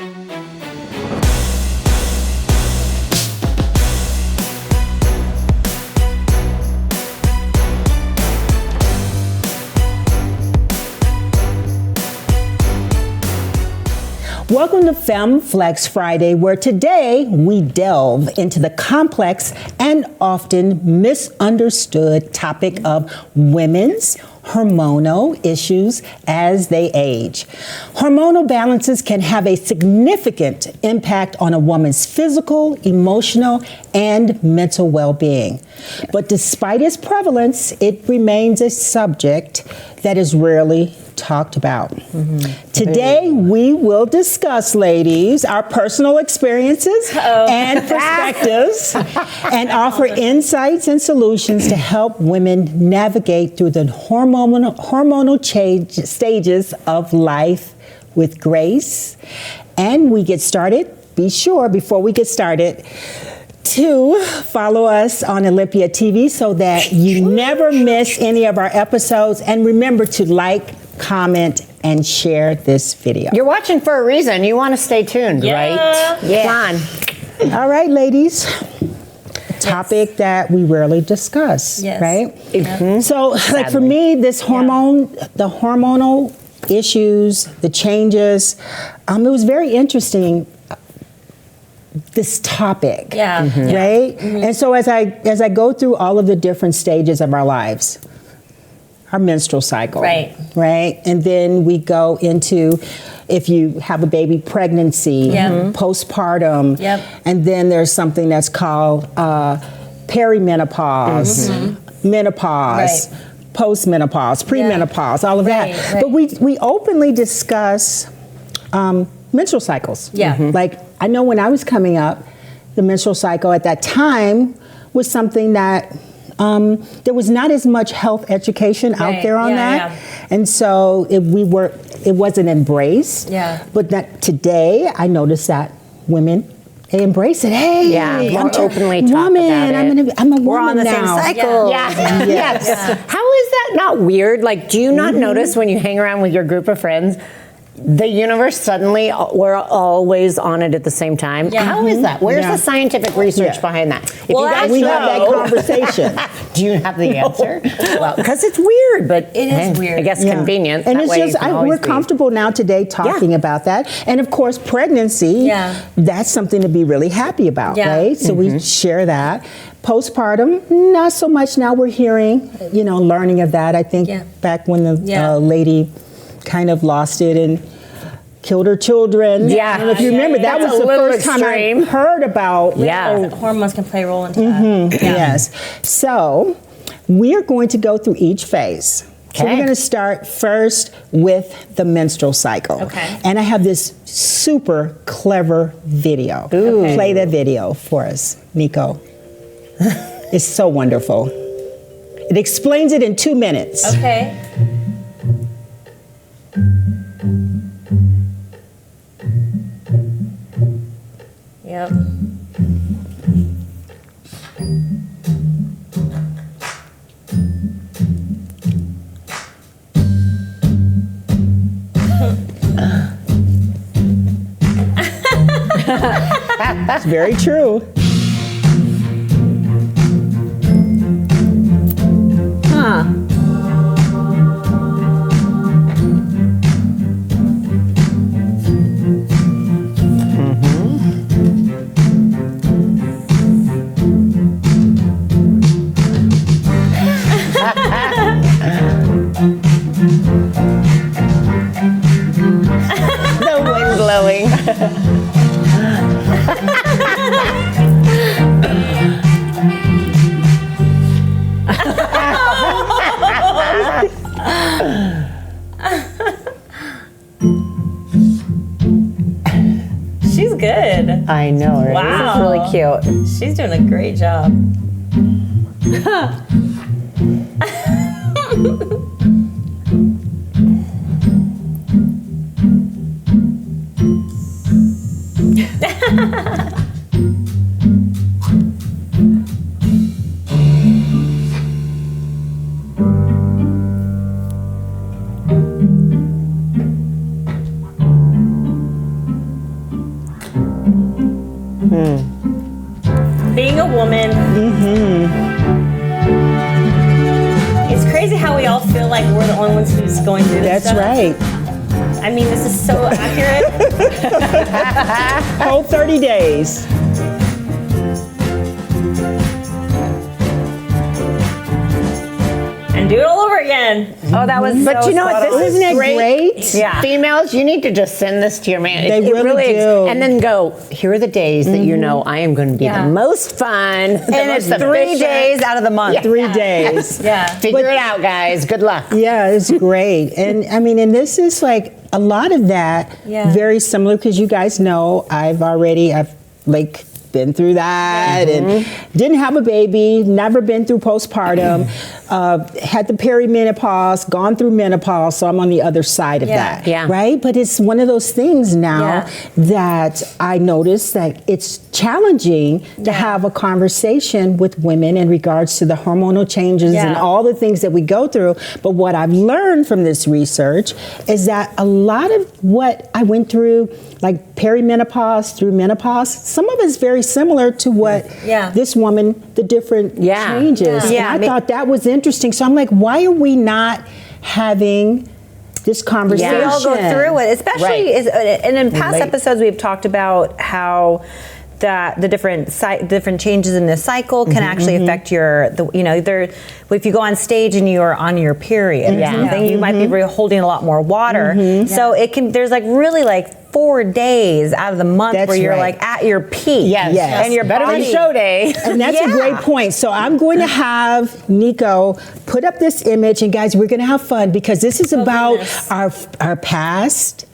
Welcome to FemFlex Friday, where today we delve into the complex and often misunderstood topic of women's hormonal issues as they age. Hormonal balances can have a significant impact on a woman's physical, emotional, and mental well-being. But despite its prevalence, it remains a subject that is rarely talked about. Today, we will discuss, ladies, our personal experiences and perspectives and offer insights and solutions to help women navigate through the hormonal change stages of life with grace. And we get started. Be sure, before we get started, to follow us on Olympia TV so that you never miss any of our episodes. And remember to like, comment, and share this video. You're watching for a reason. You want to stay tuned, right? Yeah. Come on. All right, ladies. Topic that we rarely discuss, right? So, like for me, this the hormonal issues, the changes, it was very interesting. This topic, right? And so as I go through all of the different stages of our lives, our menstrual cycle, right? And then we go into, if you have a baby, pregnancy, postpartum, and then there's something that's called perimenopause, menopause, postmenopause, premenopause, all of that. But we openly discuss menstrual cycles. Like, I know when I was coming up, the menstrual cycle at that time was something that there was not as much health education out there on that. And so it wasn't embraced. But that today, I notice that women, they embrace it. Hey, more openly talk about it. I'm a woman now. We're on the same cycle. Yes. How is that not weird? Like, do you not notice when you hang around with your group of friends, the universe suddenly, we're always on it at the same time? How is that? Where's the scientific research behind that? If you guys we have that conversation. Do you have the answer? Well, because it's weird, but it is weird. I guess convenient. And that it's just, we're comfortable now today talking about that. And of course, pregnancy, that's something to be really happy about, right? So we share that. Postpartum, not so much. Now we're hearing, learning of that. I think back when the lady kind of lost it and killed her children. And if you remember, that was the first time I heard about. Hormones can play a role into that. Yes. So we're going to go through each phase. So we're going to start first with the menstrual cycle. And I have this super clever video. Play that video for us, Nico. It's so wonderful. It explains it in 2 minutes. That's very true. The wind blowing. She's good. I know, right? Wow. This is really cute. She's doing a great job. Being a woman. It's crazy how we all feel like we're the only ones who's going through this That's stuff. right. I mean, this is so accurate. Whole 30 days. And do it all over again. Oh, that was But so you know what, spot this on. Isn't it great? Yeah. Females, you need to just send this to your man. They really do. And then go, here are the days that you know I am going to be the most fun. And it's 3 days out of the month. Yeah. 3 days. Yeah. Figure it out, guys. Good luck. Yeah, it's great. And I mean, and this is like a lot of that, Yeah. very similar, because you guys know I've like been through that and didn't have a baby, never been through postpartum, had the perimenopause, gone through menopause, so I'm on the other side of that, Yeah. right? But it's one of those things now that I notice that it's challenging to have a conversation with women in regards to the hormonal changes and all the things that we go through. But what I've learned from this research is that a lot of what I went through, like perimenopause through menopause, some of it is very similar to what this woman, the different changes. Yeah. And I thought that was interesting. So I'm like, why are we not having this conversation? We all go through it, especially and in past episodes we've talked about how that the different changes in the cycle can actually affect if you go on stage and you are on your period or something, you might be holding a lot more water. So it can, there's like really like 4 days out of the month where you're like at your peak. Yes. And your Better than body, show day. And that's a great point. So I'm going to have Nico put up this image, and guys, we're going to have fun because this is about our past,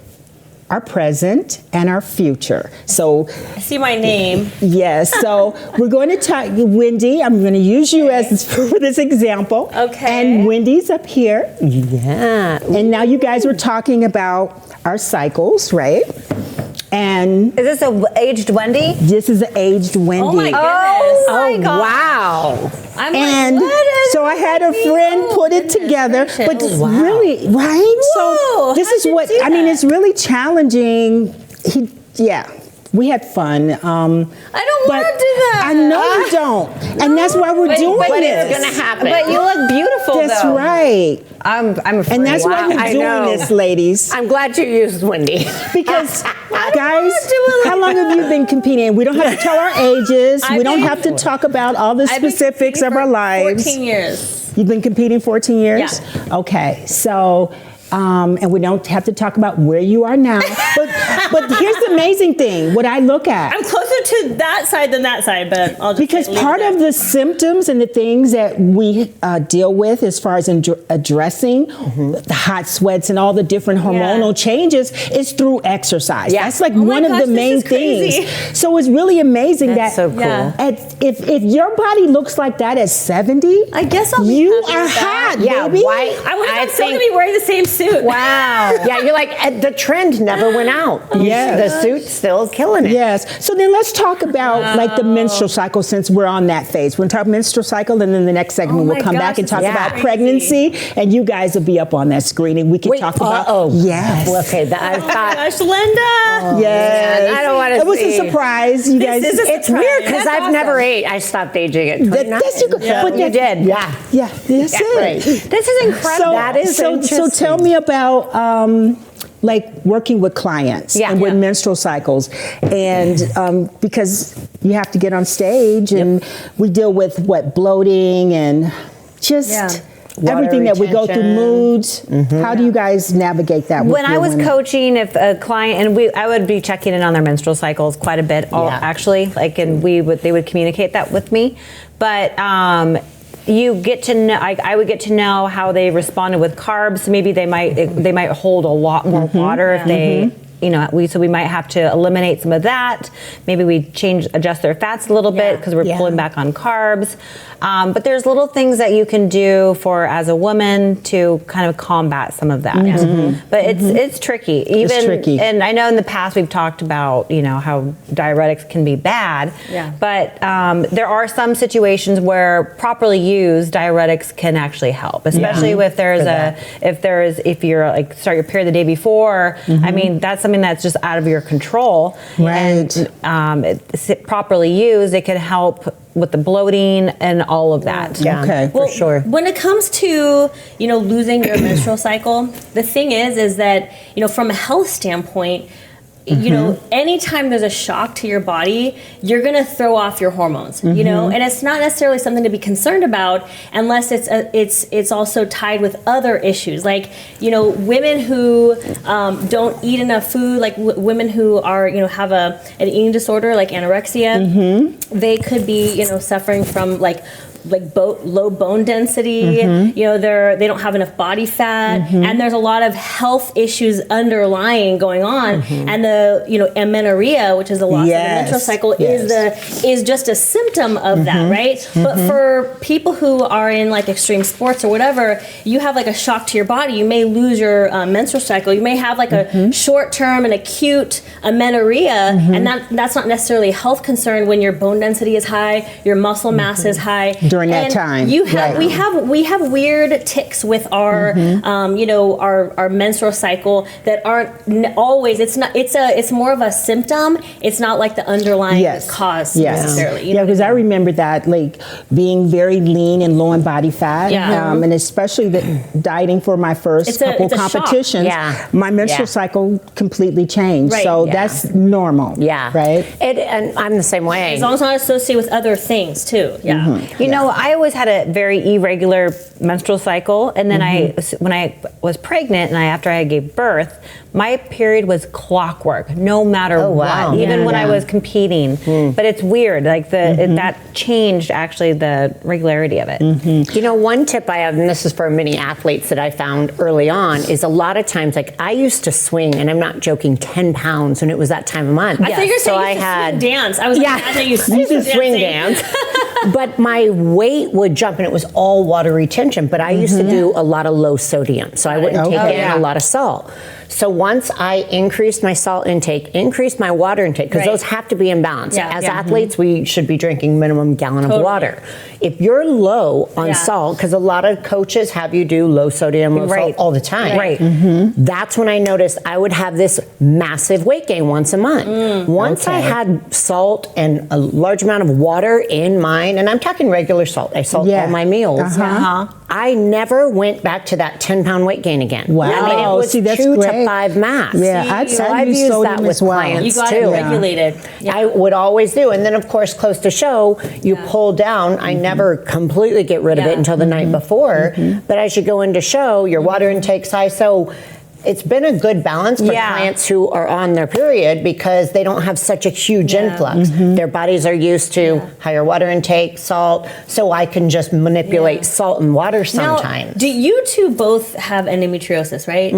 our present, and our future. So I see my name. yes, so we're going to talk, Wendy, I'm going to use you as for this example. Okay. And Wendy's up here. Yeah. And now you guys were talking about our cycles, right? And is this a aged Wendy? this is an aged Wendy. Oh my goodness. Oh my God. Wow. I'm And like, what is so I had a friend put it together, but really, right? Whoa, So this how'd is you what, do I mean, that? it's really challenging. We had fun. I don't but want to do that. I know you don't. And that's why we're doing But this. it's going to happen. But you look beautiful That's though. right. I'm afraid. And that's why we're I doing know. this, ladies. I'm glad you used Wendy. Because, guys, how long have you been competing? We don't have to tell our ages. We don't have to talk about all the I've been specifics of competing our for lives. 14 years. You've been competing 14 years? Yeah. Okay, so, and we don't have to talk about where you are now. But here's the amazing thing, what I look at. I'm closer to that side than that side, but I'll just Because leave part it of the symptoms and the things that we deal with as far as addressing the hot sweats and all the different hormonal changes is through exercise. Yeah. That's like Oh my one of gosh, the this main is crazy. things. So it's really amazing That's so cool. Yeah. if your body looks like that at 70, I guess I'll be you happy are with that. hot, Yeah, baby. why? I wonder if I'm still think- going to be wearing the same suit. Wow. Yeah, you're like, the trend never went out. Yes. The suit's still killing it. Yes. So then let's talk about like the menstrual cycle, since we're on that phase. We'll talk menstrual cycle, and then the next segment Oh we'll my come back gosh, and talk this is about crazy. pregnancy, and you guys will be up on that screen, and we can Wait, talk about. Yes. Well, okay, I Oh my thought. gosh, Linda. Yes. Man, I don't wanna It was see. a surprise, you guys. is a It's weird because That's I've never awesome. ate. I stopped aging at 29. That's your, but You did. Yeah. Yeah. That's it. Right. This is incredible. So, That is so interesting. tell me about like working with clients and with menstrual cycles, and because you have to get on stage and we deal with bloating and just everything that we go through, retention. moods. How do you guys navigate that? When I was coaching, if a client I would be checking in on their menstrual cycles quite a bit, actually, like, and they would communicate that with me, but. You get to know. I would get to know how they responded with carbs. Maybe they might hold a lot more water if they. So we might have to eliminate some of that. Maybe we adjust their fats a little bit because we're pulling back on carbs. But there's little things that you can do as a woman to kind of combat some of that. But it's tricky. It's tricky. And I know in the past we've talked about how diuretics can be bad. Yeah. But there are some situations where properly used diuretics can actually help, especially if you're like start your period the day before. I mean, that's something that's just out of your control. Right. And properly used, it can help with the bloating and all of that. Yeah. Okay. For sure. When it comes to, losing your menstrual cycle, the thing is that, from a health standpoint, anytime there's a shock to your body, you're going to throw off your hormones, and it's not necessarily something to be concerned about unless it's also tied with other issues. Like, women who don't eat enough food, like women who are, have an eating disorder like anorexia, they could be, suffering from like low bone density, they don't have enough body fat, and there's a lot of health issues underlying going on, and the amenorrhea, which is the loss of the menstrual cycle, is just a symptom of that, right? But for people who are in like extreme sports or whatever, you have like a shock to your body, you may lose your menstrual cycle, you may have like a short-term and acute amenorrhea, and that's not necessarily a health concern when your bone density is high, your muscle mass is high. During that time, we have weird tics with our our menstrual cycle that aren't always. It's more of a symptom. It's not like the underlying cause necessarily. Because I remember that, like being very lean and low in body fat, and especially dieting for my first couple competitions. My menstrual cycle completely changed. So that's normal. Right. And I'm the same way. As long as it's not associated with other things too. I always had a very irregular menstrual cycle, and then when I was pregnant and after I gave birth, my period was clockwork, no matter what, even when I was competing. But it's weird, like that changed actually the regularity of it. One tip I have, and this is for many athletes that I found early on, is a lot of times, like I used to swing, and I'm not joking, 10 pounds when it was that time of month. I think you're saying swing dance. I was I used to swing dance. But my weight would jump, and it was all water retention. But I used to do a lot of low sodium, so I wouldn't take in a lot of salt. So once I increased my salt intake, increased my water intake, because those have to be in balance. As athletes, we should be drinking minimum gallon of water. If you're low on salt, because a lot of coaches have you do low sodium, low salt all the time. That's when I noticed I would have this massive weight gain once a month. Once I had salt and a large amount of water in mine, and I'm talking regular salt, I salt all my meals. I never went back to that 10-pound weight gain again. Wow. I mean, it was 2 to 5 max. I've used that with clients you got too. it regulated. I would always do. And then, of course, close to show, you pull down. I never completely get rid of it until the night before. But as you go into show, your water intake's high. So it's been a good balance for clients who are on their period because they don't have such a huge influx. Their bodies are used to higher water intake, salt, so I can just manipulate salt and water sometimes. Now, do you two both have endometriosis, right?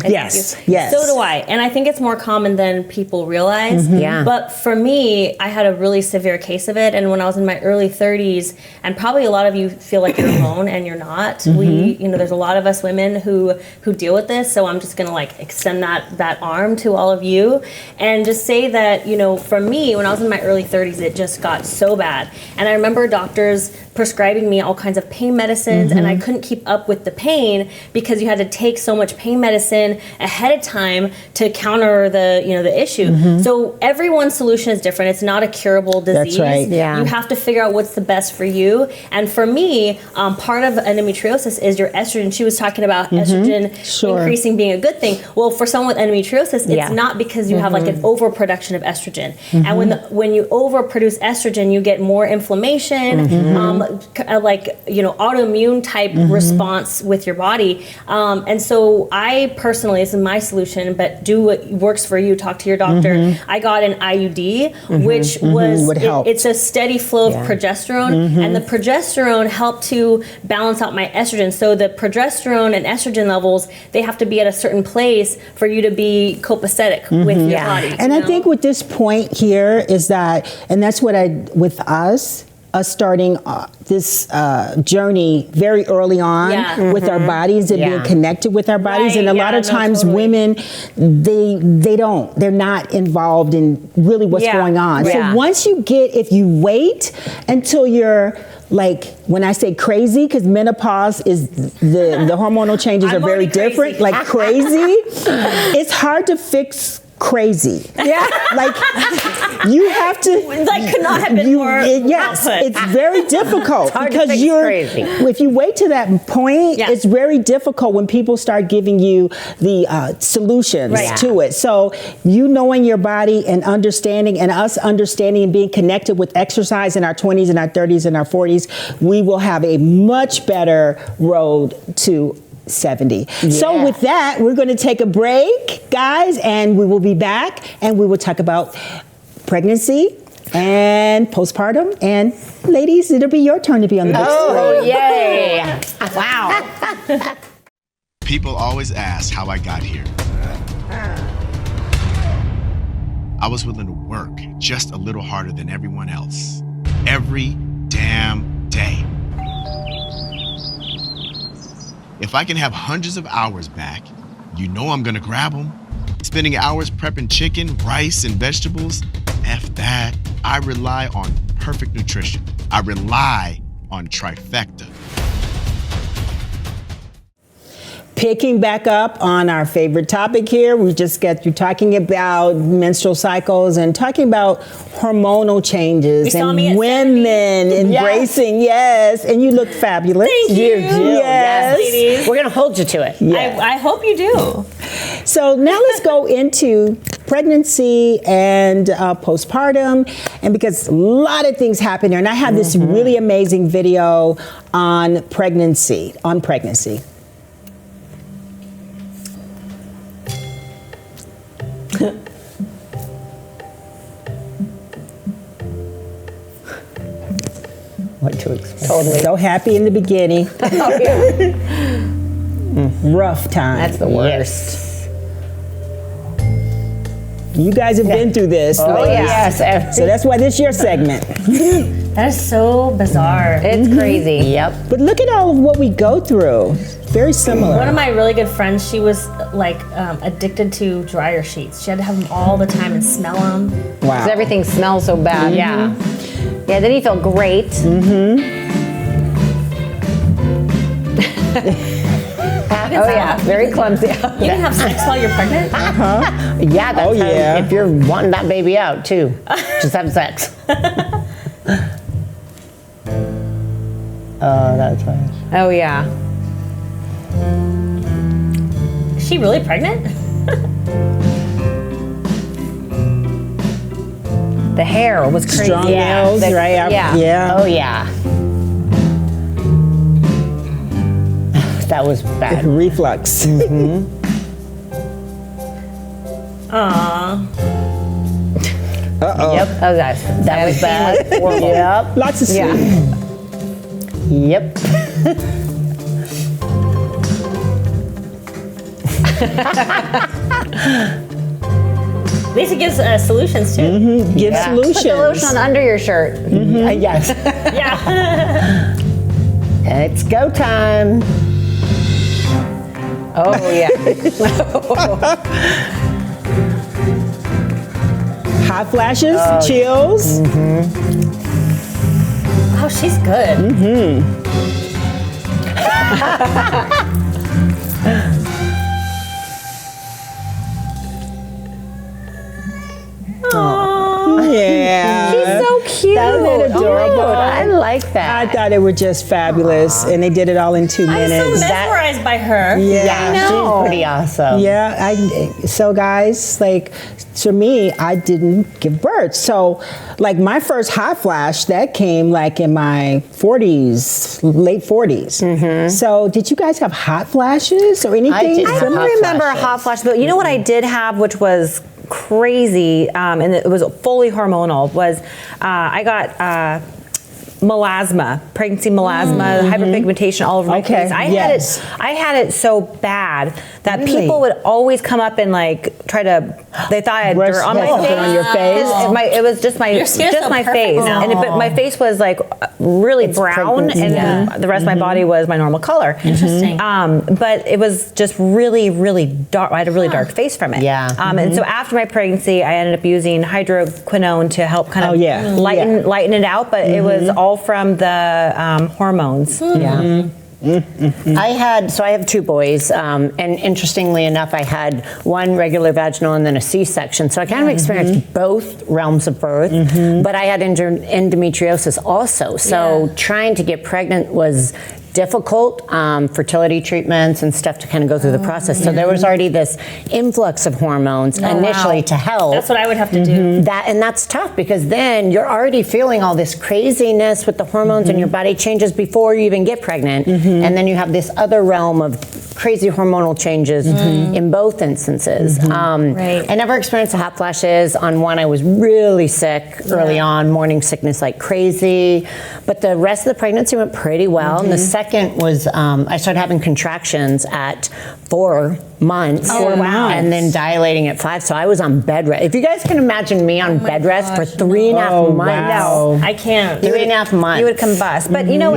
Yes. So do I. And I think it's more common than people realize. But for me, I had a really severe case of it. And when I was in my early 30s, and probably a lot of you feel like you're alone and you're not. There's a lot of us women who deal with this. So I'm just going to like extend that arm to all of you and just say that, for me, when I was in my early 30s, it just got so bad. And I remember doctors prescribing me all kinds of pain medicines, and I couldn't keep up with the pain because you had to take so much pain medicine ahead of time to counter the issue. So everyone's solution is different. It's not a curable disease. That's right. You have to figure out what's the best for you. And for me, part of endometriosis is your estrogen. She was talking about estrogen increasing being a good thing. Well, for someone with endometriosis, it's not because you have like an overproduction of estrogen. And when you overproduce estrogen, you get more inflammation, autoimmune type response with your body. And so I personally, this is my solution, but do what works for you. Talk to your doctor. I got an IUD, which was, it's a steady flow of progesterone. And the progesterone helped to balance out my estrogen. So the progesterone and estrogen levels, they have to be at a certain place for you to be copacetic with your body. And I think with this point here is that, and that's what with us starting this journey very early on with our bodies and being connected with our bodies. And a lot of times women, they're not involved in really what's going on. So once if you wait until you're like, when I say crazy, because menopause is the hormonal changes are very different, like crazy, it's hard to fix crazy. Yeah. Like you have to. That could not have been more Yes, output. it's very difficult hard to because fix crazy. if you wait to that point, Yeah. it's very difficult when people start giving you the solutions Right. to it. So you knowing your body and understanding, and us understanding and being connected with exercise in our 20s and our 30s and our 40s, we will have a much better road to 70. So with that, we're going to take a break, guys, and we will be back and we will talk about pregnancy and postpartum. And ladies, it'll be your turn to be on the big screen. Yay! Wow. People always ask how I got here. I was willing to work just a little harder than everyone else. Every damn day. If I can have hundreds of hours back, you know I'm gonna grab them. Spending hours prepping chicken, rice, and vegetables, F that. I rely on perfect nutrition. I rely on trifecta. Picking back up on our favorite topic here, we just got through talking about menstrual cycles and talking about hormonal changes You saw me and at women embracing, yes, and you look fabulous. Thank you. Yes. ladies. We're gonna hold you to it. I hope you do. So now let's go into pregnancy and postpartum, and because a lot of things happen there, and I have this really amazing video on pregnancy. What to expect? Totally. So happy in the beginning. Rough time. That's the worst. You guys have been through this. Oh ladies. yes. So that's why this is your segment. That is so bizarre. It's crazy. Yep. But look at all of what we go through. Very similar. One of my really good friends, she was like addicted to dryer sheets. She had to have them all the time and smell them. Wow. Because everything smells so bad. Yeah. Yeah, then you feel great. Oh yeah. Very clumsy. You can have sex while you're pregnant? Yeah. That's Oh, yeah. If you're wanting that baby out too, just have sex. Oh, that's funny. Oh, yeah. Is she really pregnant? The hair was crazy. Strong nails, The- right? Yeah. Oh yeah. That was bad. Reflux. Aww. Uh-oh. Yep. Oh, guys. That was bad. Yep. Lots of sleep. Yeah. Yep. At least it gives solutions too. Give solutions. Put the lotion on under your shirt. Yes. Yeah. It's go time. Oh, yeah. Hot flashes, chills. Oh, she's good. Yeah. She's so cute. Isn't that adorable? I like I that. thought it were just fabulous, and they did it all in 2 I'm so minutes. mesmerized by her. Yeah. She's pretty awesome. Yeah, so guys, like, to me, I didn't give birth. So, like, my first hot flash, that came like in my 40s, late 40s. So, did you guys have hot flashes or anything? did I have don't hot remember a flashes. hot flash, but you know what I did have, which was crazy, and it was fully hormonal, was I got melasma, pregnancy melasma, hyperpigmentation all over my Okay, face. yes. I had it so bad that Really? people would always come up and like try to. They thought I had Brush dirt on my something face. on your face? It was just my Your skin's just so my perfect face, now. but my face was like really brown, pregnant, and then the rest of my body was my normal color. Interesting. But it was just really, really dark. I had a really dark face from it. Yeah. And so after my pregnancy, I ended up using hydroquinone to help kind of lighten it out. But it was all from the hormones. Yeah. I have 2 boys, and interestingly enough, I had one regular vaginal and then a C-section. So I kind of experienced both realms of birth, but I had endometriosis also. So trying to get pregnant was difficult, fertility treatments and stuff to kind of go through the process. So there was already this influx of hormones initially to help. That's what I would have to do. And that's tough because then you're already feeling all this craziness with the hormones and your body changes before you even get pregnant. And then you have this other realm of crazy hormonal changes in both instances. I never experienced the hot flashes. On one, I was really sick early on, morning sickness like crazy. But the rest of the pregnancy went pretty well. And the second was I started having contractions at 4 months. And then dilating at 5. So I was on bed rest. If you guys can imagine me on bed rest for 3.5 months. I can't. 3.5 months. You would combust. But you know,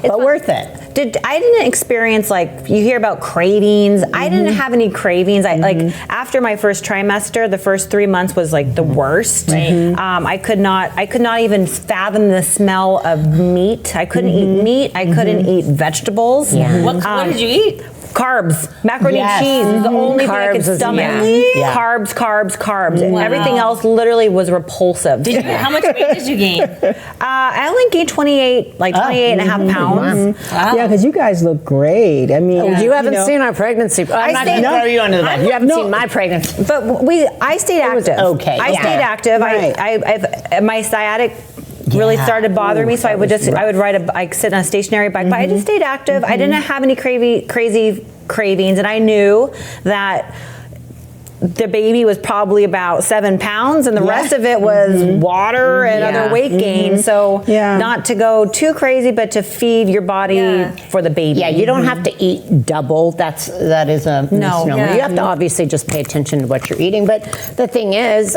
but worth it. I didn't experience, like, you hear about cravings. I didn't have any cravings. I like, after my first trimester, the first 3 months was like the worst. I could not even fathom the smell of meat. I couldn't eat meat. I couldn't eat vegetables. What did you eat? Carbs, macaroni and cheese is the only thing I could stomach. Carbs. Everything else literally was repulsive. How much weight did you gain? I only gained 28 and a half pounds. Yeah, because you guys look great. I mean, You haven't seen our pregnancy. I'm not going to throw you under the bus. You haven't seen my pregnancy. But I stayed active. I stayed active. Right. My sciatic really started bothering me, so I would sit on a stationary bike, but I just stayed active. I didn't have any crazy cravings, and I knew that the baby was probably about 7 pounds, and the rest of it was water and other weight gain. So not to go too crazy, but to feed your body for the baby. Yeah, you don't have to eat double. That is a misnomer. You have to obviously just pay attention to what you're eating. But the thing is,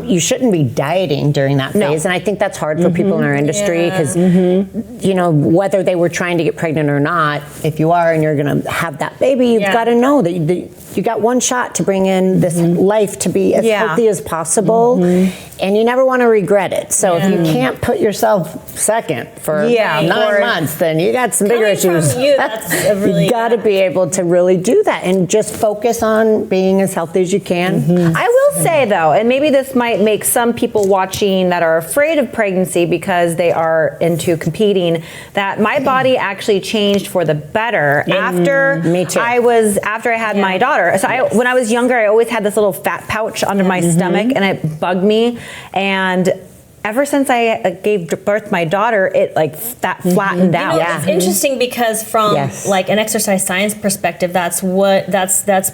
you shouldn't be dieting during that phase, and I think that's hard for people in our industry because you know, whether they were trying to get pregnant or not, if you are and you're going to have that baby, you've got to know that you got one shot to bring in this life to be as healthy as possible, and you never want to regret it. So if you can't put yourself second for 9 months, then you got some bigger issues. You got to be able to really do that and just focus on being as healthy as you can. I will say though, and maybe this might make some people watching that are afraid of pregnancy because they are into competing, that my body actually changed for the better after me too. after I had my daughter. So when I was younger, I always had this little fat pouch under my stomach, and it bugged me. And ever since I gave birth to my daughter, it that flattened out. It's interesting because from like an exercise science perspective, that's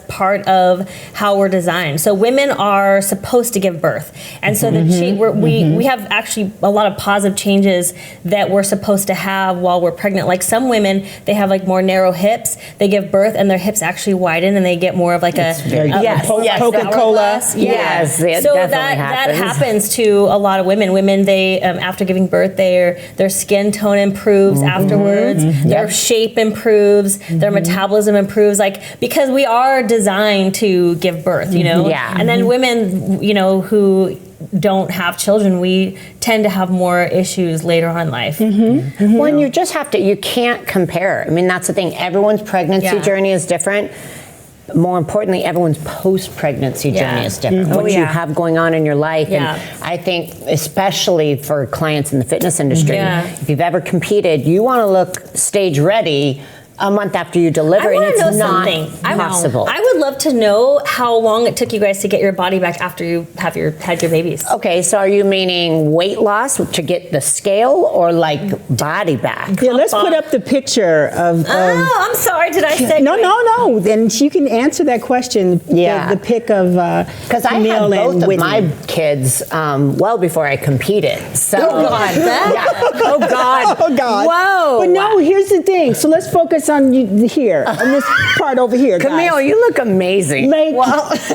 part of how we're designed. So women are supposed to give birth, and so we have actually a lot of positive changes that we're supposed to have while we're pregnant. Like some women, they have like more narrow hips. They give birth, and their hips actually widen, and they get more of like Coca-Cola. Yes, so that happens to a lot of women. They after giving birth, their skin tone improves afterwards. Their shape improves. Their metabolism improves. Like because we are designed to give birth, you know. And then women, you know, who don't have children, we tend to have more issues later on in life. Well, and you can't compare. I mean, that's the thing. Everyone's pregnancy journey is different. More importantly, everyone's post-pregnancy journey is different. What you have going on in your life. And I think, especially for clients in the fitness industry, if you've ever competed, you want to look stage ready a month after you deliver, and it's not possible. I would love to know how long it took you guys to get your body back after you had your babies. Okay, so are you meaning weight loss to get the scale, or like body back? Yeah, let's put up the picture of. I'm sorry. Did I say? No. Then you can answer that question. The pic of because I had both of my kids well before I competed. So Oh God! Whoa! But no, here's the thing. So let's focus on here, on this part over here, guys. Camille, you look amazing. Like,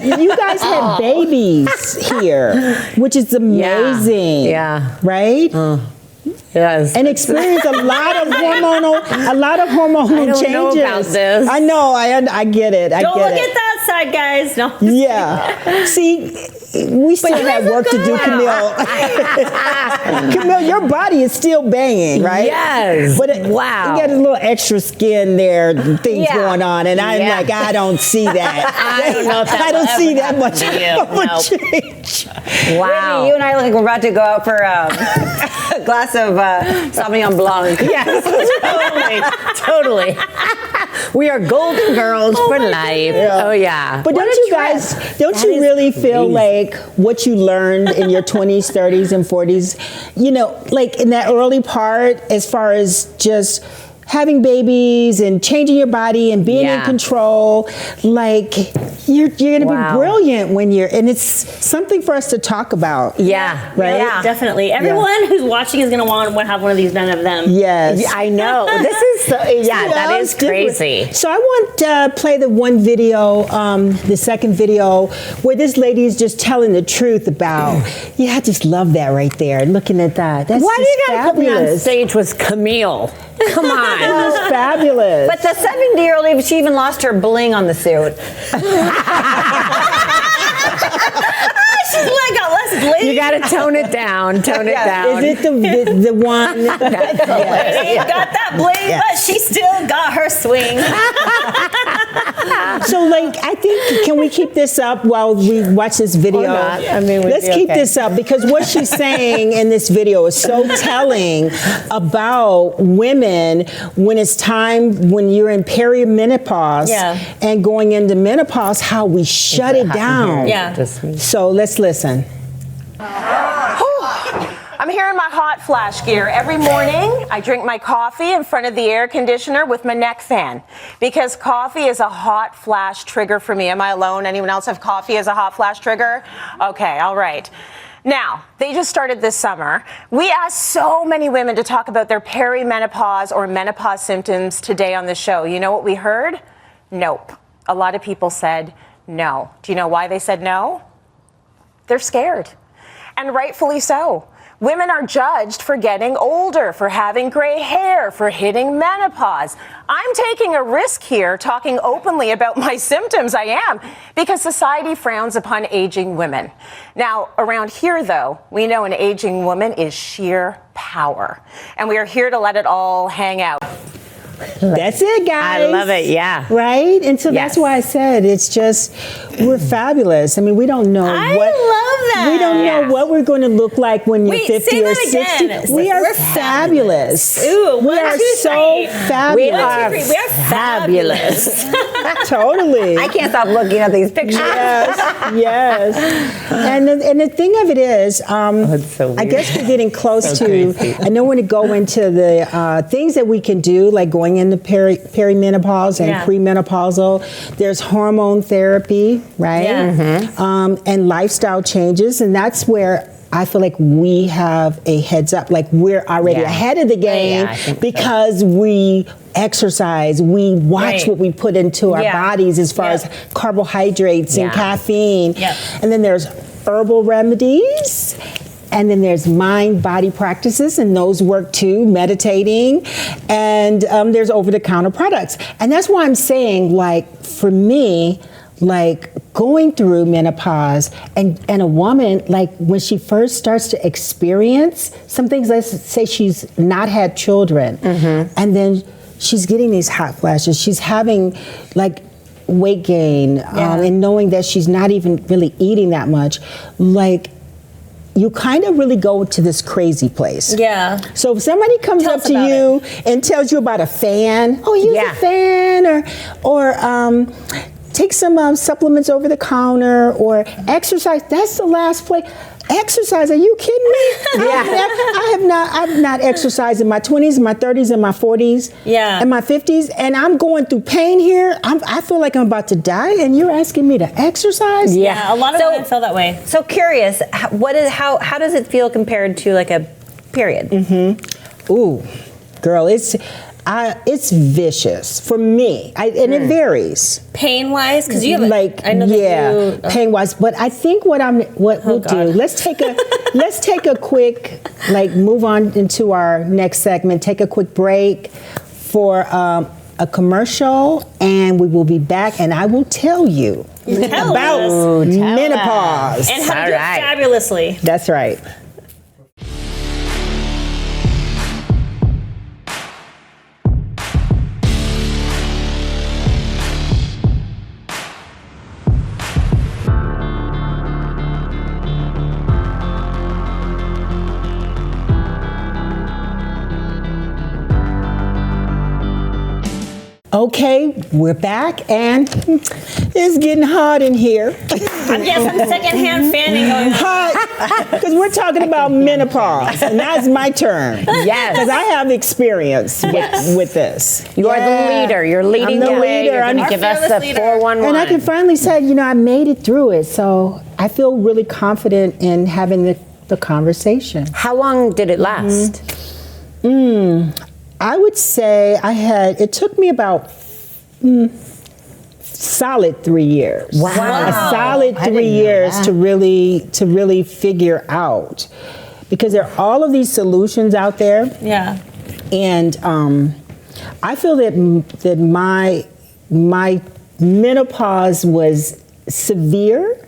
you guys had babies here, which is amazing. Yeah. Right? Yes. And experience a lot of hormonal changes. I don't know about this. I know. I get it. Don't look at that side, guys. No. Yeah. See, we still have work to do, Camille. Camille, your body is still banging, right? Yes. But you got a little extra skin there, things going on, and I'm like, I don't see that. I don't know if I don't see that much change. Wow. Whitney, you and I look like we're about to go out for a glass of Sauvignon Blanc. Yes, totally. We are golden girls for life. Yeah. Oh yeah. But don't you guys, don't you really feel like what you learned in your 20s, 30s, and 40s, you know, like in that early part, as far as just having babies and changing your body and being in control, like you're going to be brilliant when and it's something for us to talk about. Yeah. Right? Yeah, definitely. Everyone who's watching is going to want to have one of these done of them. Yes. Yeah, I know. This is that is crazy. So I want to play the one video, the second video, where this lady is just telling the truth about, I just love that right there, looking at that. That's Why do you just gotta put me on fabulous. stage with Camille? Come on. That is fabulous. But the 70-year-old, she even lost her bling on the suit. She's like, got less bling. You gotta tone it down. Tone it down. Is it the one? Ain't got that bling, but she still got her swing. So, like, I think, can we keep this up while we watch this video? Or not. I mean, let's keep this up, because what she's saying in this video is so telling about women when it's time, when you're in perimenopause and going into menopause, how we shut it down. Yeah. So let's listen. I'm here in my hot flash gear. Every morning, I drink my coffee in front of the air conditioner with my neck fan, because coffee is a hot flash trigger for me. Am I alone? Anyone else have coffee as a hot flash trigger? Okay, all right. Now, they just started this summer. We asked so many women to talk about their perimenopause or menopause symptoms today on the show. You know what we heard? Nope. A lot of people said no. Do you know why they said no? They're scared. And rightfully so. Women are judged for getting older, for having gray hair, for hitting menopause. I'm taking a risk here talking openly about my symptoms. I am, because society frowns upon aging women. Now, around here, though, we know an aging woman is sheer power. And we are here to let it all hang out. That's it, guys. I love it, yeah. Right? And so that's why I said it's just, we're fabulous. I mean, we don't know I love that. We don't know what we're going to look like when you're 50 say or that 60. again. We're fabulous. Ooh, we are so fabulous. We are fabulous. Totally. I can't stop looking at these pictures. Yes. And the thing of it is, I guess we're getting close to, I know when to go into the things that we can do, like going into perimenopause and premenopausal. There's hormone therapy, right? And lifestyle changes, and that's where I feel like we have a heads up, like we're already ahead of the game because we exercise, we watch what we put into our bodies as far as carbohydrates and caffeine. And then there's herbal remedies. And then there's mind-body practices, and those work too, meditating. And there's over-the-counter products. And that's why I'm saying, like, for me, like going through menopause and a woman, like when she first starts to experience some things, let's say she's not had children, and then she's getting these hot flashes, she's having like weight gain, and knowing that she's not even really eating that much, like, you kind of really go to this crazy place. Yeah. So if somebody comes up to you and tells you about a fan, use a fan, or take some supplements over the counter, or exercise, that's the last place. Exercise? Are you kidding me? I've not exercised in my 20s, my 30s, and my 40s, and my 50s, and I'm going through pain here. I feel like I'm about to die, and you're asking me to exercise? Yeah, a lot of women feel that way. So curious, how does it feel compared to like a period? Ooh, girl, it's vicious for me, and it varies. Pain-wise, because you have pain-wise. But I think what we'll do. Let's take a quick move on into our next segment. Take a quick break for a commercial, and we will be back. And I will tell you about menopause. And how to All do it right. fabulously. That's right. Okay, we're back and it's getting hot in here. I'm getting some secondhand fanning going on. Hot, because we're talking about menopause, and that's my turn. Yes. Because I have experience Yes. with this. You are the leader. You're leading I'm the the way. leader. You're going I'm to give us fearless the leader. 411. And I can finally say, I made it through it, so I feel really confident in having the conversation. How long did it last? I would say it took me about solid 3 years. Wow. A solid I didn't 3 know years that. to really figure out, because there are all of these solutions out there, Yeah. and I feel that my menopause was severe.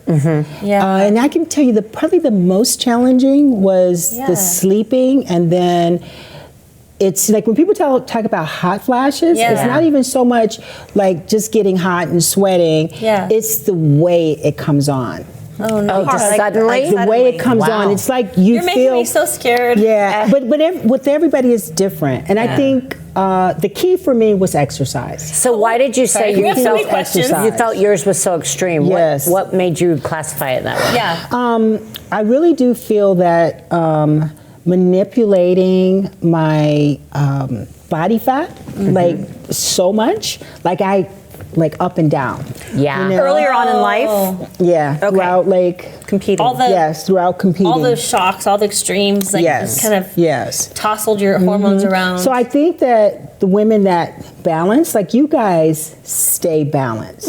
Yeah. And I can tell you probably the most challenging was Yeah. the sleeping, and then it's like when people talk about hot flashes, Yeah. it's not even so much like just getting hot and sweating. Yeah. It's the way it comes on. Oh no. Oh, just suddenly? The way it comes Wow. on, it's like you You're feel. making me so scared. Yeah, but with everybody is different, and I think the key for me was exercise. So why did you say We you have so many felt questions. you felt yours was so extreme? Yes. What made you classify it that way? Yeah. I really do feel that manipulating my body fat, like so much, like up and down. Yeah. Earlier on in life, Yeah, throughout competing. All the- throughout competing. all those shocks, all the extremes, like just kind of yes. tousled your hormones around. So I think that the women that balance, like you guys, stay balanced.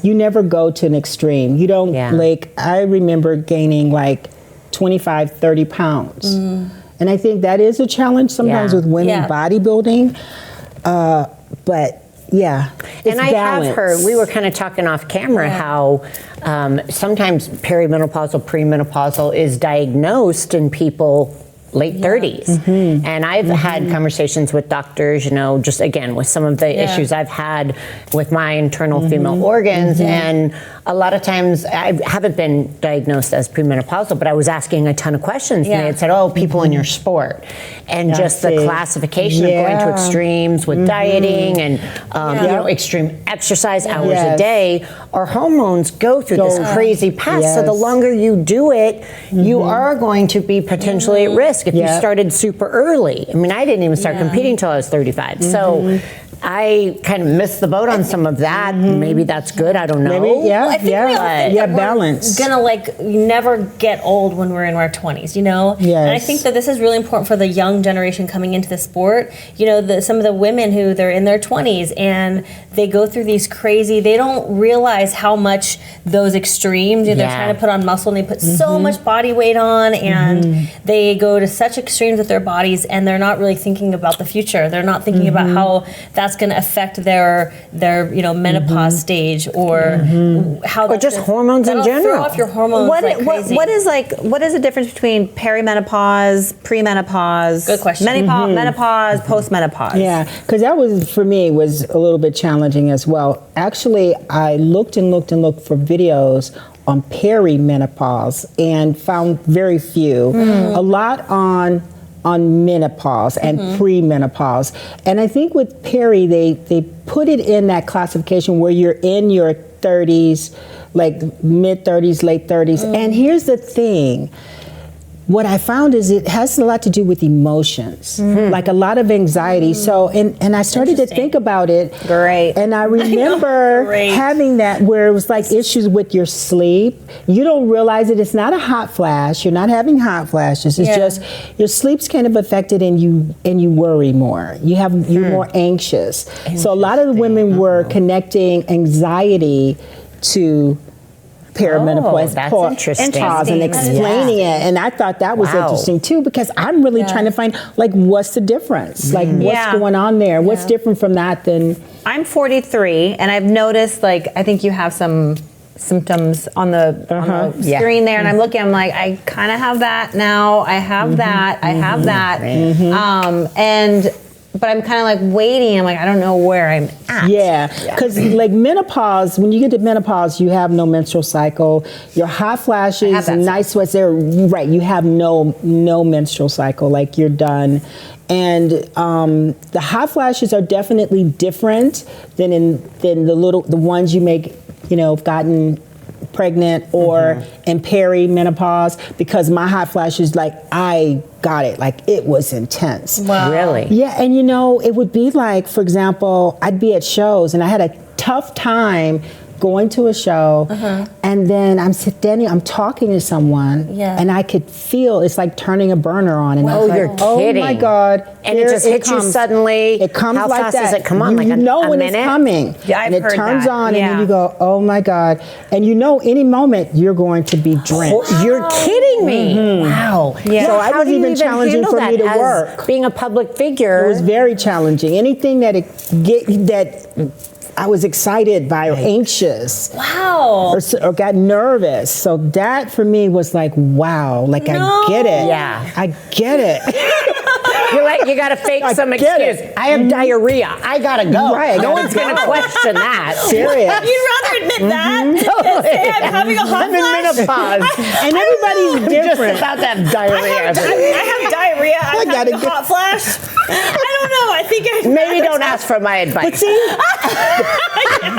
You never go to an extreme. You don't I remember gaining like 25, 30 pounds. And I think that is a challenge sometimes with women bodybuilding. But yeah, it's And I balance. have heard, we were kind of talking off camera how sometimes perimenopausal, premenopausal is diagnosed in people late 30s. And I've had conversations with doctors, just again, with some of the issues I've had with my internal female organs. And a lot of times I haven't been diagnosed as premenopausal, but I was asking a ton of questions. And they had said, people in your sport. And just the classification of going to extremes with dieting and extreme exercise hours a day. Our hormones go through this crazy path. So the longer you do it, you are going to be potentially at risk if you started super early. I mean, I didn't even start competing until I was 35. So I kind of missed the boat on some of that. Maybe that's good. I don't know. Maybe, Well, I think we all think that we're balance. gonna never get old when we're in our 20s, Yes. And I think that this is really important for the young generation coming into the sport. Some of the women who they're in their 20s and they go through these crazy. They don't realize how much those extremes. They're trying to put on muscle and they put so much body weight on, and they go to such extremes with their bodies, and they're not really thinking about the future. They're not thinking about how that's going to affect their menopause stage, or how Or just hormones in that'll general. Throw off your hormones What like crazy. what is the difference between perimenopause, premenopause? Good question. Menopause, postmenopause. Yeah, because that was, for me, was a little bit challenging as well. Actually, I looked and looked and looked for videos on perimenopause and found very few. A lot on menopause and premenopause. And I think with peri, they put it in that classification where you're in your 30s, like mid 30s, late 30s. And here's the thing. What I found is it has a lot to do with emotions, like a lot of anxiety. So, and I started to think about it. Great. And I remember having that where it was like issues with your sleep. You don't realize it. It's not a hot flash. You're not having hot flashes. It's just your sleep's kind of affected, and you worry more. You're more anxious. So a lot of the women were connecting anxiety to perimenopause, that's interesting. pause, and explaining it. And I thought that was interesting too, because I'm really trying to find what's the difference? Like what's going on there? What's different from that than I'm 43, and I've noticed, I think you have some symptoms on the screen there, and I'm looking. I'm like, I kind of have that now. I have that. I have that. But I'm kind of like waiting. I'm like, I don't know where I'm at. Yeah, because like menopause, when you get to menopause, you have no menstrual cycle. Your hot flashes, night sweats, they're right. You have no menstrual cycle. Like you're done. And the hot flashes are definitely different than the ones you make, have gotten pregnant or in perimenopause, because my hot flashes, like I got it, like it was intense. Wow. Really? Yeah, and it would be like, for example, I'd be at shows and I had a tough time going to a show, and then I'm standing, I'm talking to someone, and I could feel it's like turning a burner on, and I was like, you're kidding. oh my God. And it just hits you suddenly. It comes How like fast that. does it come on? Like a when minute? it's coming. Yeah, I've and it heard turns that. on, and then you go, oh my God. And any moment you're going to be drenched. You're kidding me. Wow. Yeah. So How it was do you even challenging handle for that me to as work. being a public figure? It was very challenging. Anything that I was excited by or anxious. Wow. Or got nervous. So that for me was like, wow, like I get it. Yeah. I get it. You're like, you gotta fake some get excuse. it. I have diarrhea. I gotta go. Right, I No gotta one's gonna go. question that. Serious. You'd rather admit that than say I'm having a hot I'm in flash? menopause. And everybody's Just different. about to have diarrhea. I have diarrhea. I'm gotta having a hot flash. I don't know. I think Maybe don't ask for my advice. But see,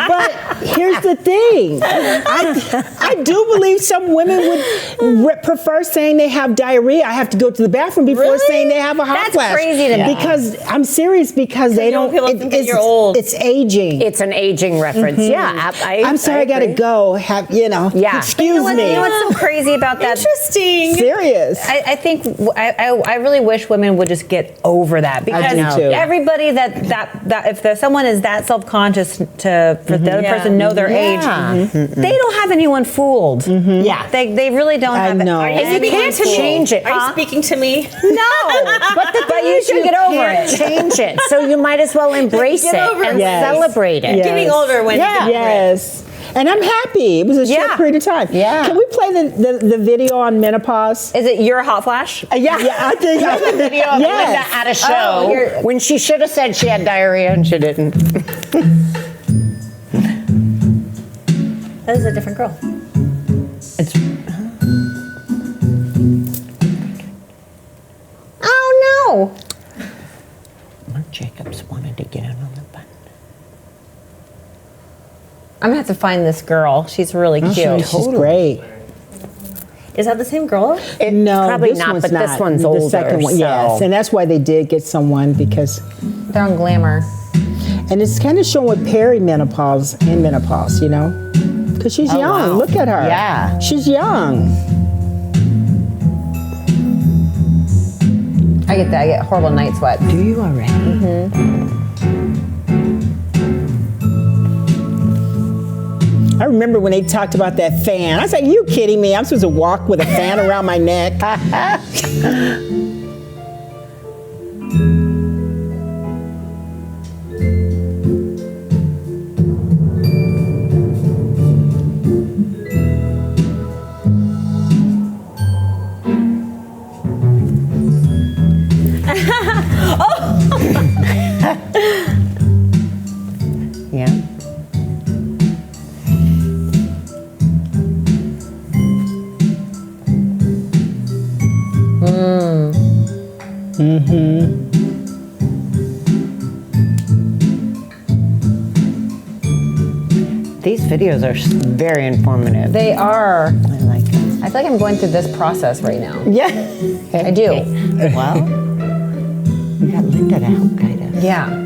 but here's the thing. I do believe some women would prefer saying they have diarrhea. I have to go to the bathroom before saying they have a hot That's flash. crazy to me. Because I'm serious, because they don't. people think that you're old. It's aging. It's an aging reference. Yeah, I'm sorry, I gotta agree. go. Yeah. Excuse me. You know what's so crazy about that? Interesting. Serious. I think I really wish women would just get over that, because do too. everybody that if someone is that self-conscious for the other person to know their age, they don't have anyone fooled. Yeah. They really don't I have know. it. And you can't change it. Are you speaking to me? No, but you should get over can't it. change it. So you might as well embrace it over and it. Yes. celebrate it. Yes. Getting older when Yes. And I'm happy. It was a short Yeah. period of time. Yeah. Can we play the video on menopause? Is it your hot flash? Yeah, I think the video of Yes. Linda at a show when she should have said she had diarrhea and she didn't. That is a different girl. It's. Oh no! Mark Jacobs wanted to get in on the button. I'm gonna have to find this girl. She's really cute. She's great. Is that the same girl? No, probably this not, one's but not. this one's the older, second one, so- yes, and that's why they did get someone, because, They're on Glamour. and it's kind of showing perimenopause and menopause, because she's young. wow. Look at her. Yeah. She's young. I get that. I get horrible night sweats. Do you already? I remember when they talked about that fan. I was like, "You kidding me? I'm supposed to walk with a fan around my neck?" Yeah. These videos are very informative. They are. I like it. I feel like I'm going through this process right now. Yeah. I do. Well, we got Linda to help guide us. Yeah.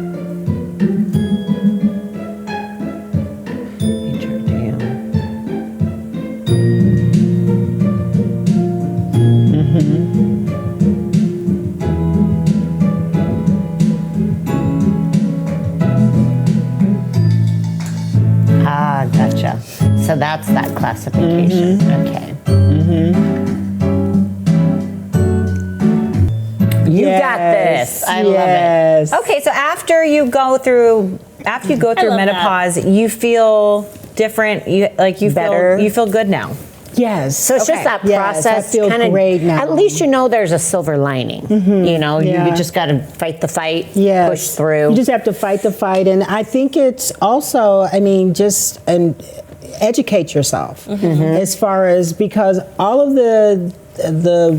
Ah, gotcha. So that's that classification. Okay. You got this. I love it. Okay, so after you go through love menopause, you feel different. You Better. feel good now. Yes. So it's just that Yes, process. I feel kinda, great now. At least you know there's a silver lining. You know, Yeah. you just got to fight the fight, Yes. push through. You just have to fight the fight. And I think it's also, just educate yourself as far as, because all of the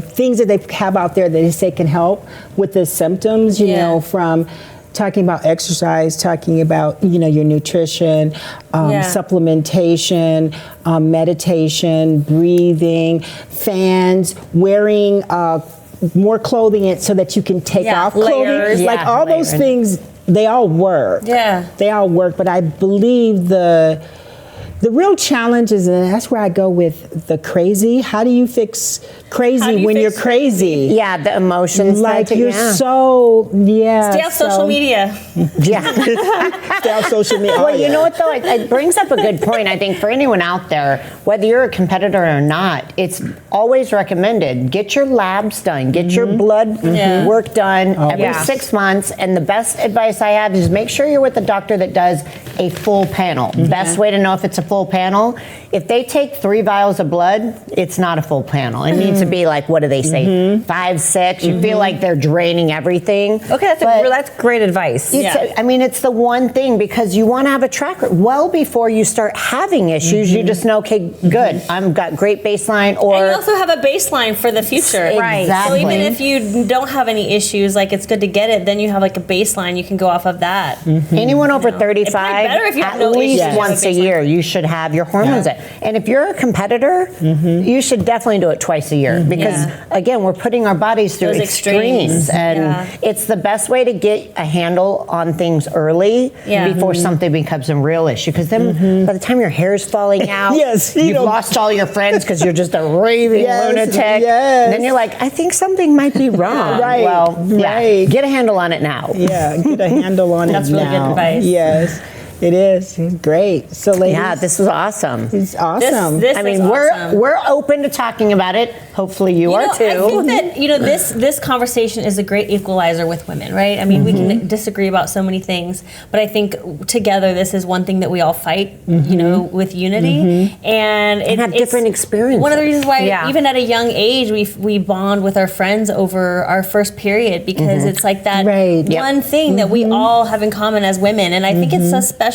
things that they have out there that they say can help with the symptoms, you know, from talking about exercise, talking about, your nutrition, supplementation, meditation, breathing, fans, wearing more clothing so that you can take off clothing. Layers. Like all those things, they all work. Yeah. They all work, but I believe the real challenge is, and that's where I go with the crazy. How do you fix crazy when you're crazy? Yeah, the emotions. Like that, you're so, Stay off social media. Yeah. Stay off social media. Well, you know what though? It brings up a good point. I think for anyone out there, whether you're a competitor or not, it's always recommended. Get your labs done. Get your blood work done every 6 months. And the best advice I have is make sure you're with a doctor that does a full panel. Best way to know if it's a full panel, if they take 3 vials of blood, it's not a full panel. It needs to be like, what do they say, 5, 6? You feel like they're draining everything. Okay, that's great advice. It's the one thing, because you want to have a track record. Well before you start having issues, you just know, okay, good, I've got great baseline. Or And you also have a baseline for the future. Right. So Exactly. even if you don't have any issues, like it's good to get it, then you have like a baseline. You can go off of that. Anyone over It's probably 35, better if you have at no least issues. once a year, you should have your hormones in. And if you're a competitor, you should definitely do it twice a year, because again, we're putting our bodies through Those extremes. and it's the best way to get a handle on things early before something becomes a real issue. Because then by the time your hair's falling out, you've lost all your friends because you're just a raving lunatic. And then you're like, I think something might be wrong. Right. Well, get a handle on it now. Yeah, get a handle on it now. That's really good advice. Yes, it is. Great. So ladies. Yeah, this was awesome. It's awesome. This I mean, is awesome. we're open to talking about it. Hopefully you are too. I think that this conversation is a great equalizer with women, right? I mean, we can disagree about so many things, but I think together this is one thing that we all fight, with unity, and have different experiences. One of the reasons why, even at a young age, we bond with our friends over our first period, because it's like that one thing that we all have in common as women, and I think it's so special.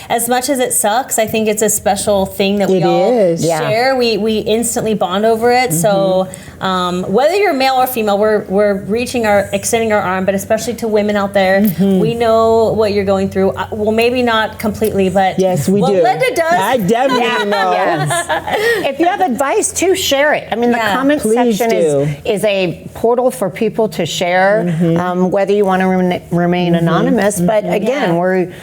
As much as it sucks, I think it's a special thing that we all share. We instantly bond over it. So whether you're male or female, we're extending our arm, but especially to women out there, we know what you're going through. Well, maybe not completely, but yes, we do. Linda does. I definitely know. If you have advice too, share it. I mean, the comment section is a portal for people to share, whether you want to remain anonymous. But again,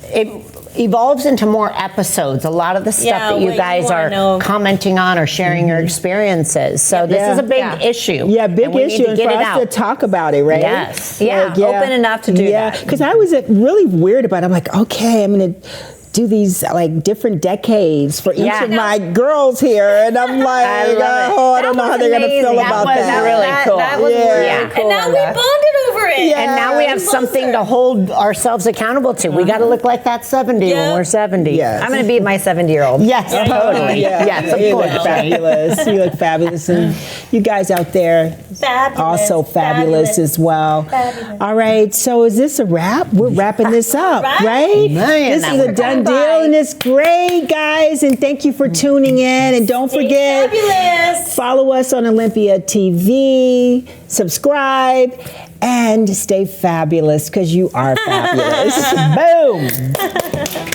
it evolves into more episodes. A lot of the stuff that you guys are commenting on or sharing your experiences. So this is a big issue. Yeah, big issue, and for us out. to talk about it, right? Yes. Open enough to do that. Because I was really weird about it. I'm like, okay, I'm going to do these like different decades for each of my girls here, and I'm like, I don't know how they're going to feel about that. That was really cool. That was really cool. And now we bonded over it. And now we have something to hold ourselves accountable to. We got to look like that 70 when we're 70. Yes. I'm going to be my 70-year-old. Yes, totally. Yes, of you course. look fabulous. You look fabulous, and you guys out there also fabulous as well. Fabulous. All right, so is this a wrap? We're wrapping this up, right? Man, This is a done deal, and it's great, guys. And thank you for tuning in. And don't forget, Fabulous. follow us on Olympia TV, subscribe, and stay fabulous, because you are fabulous. Boom.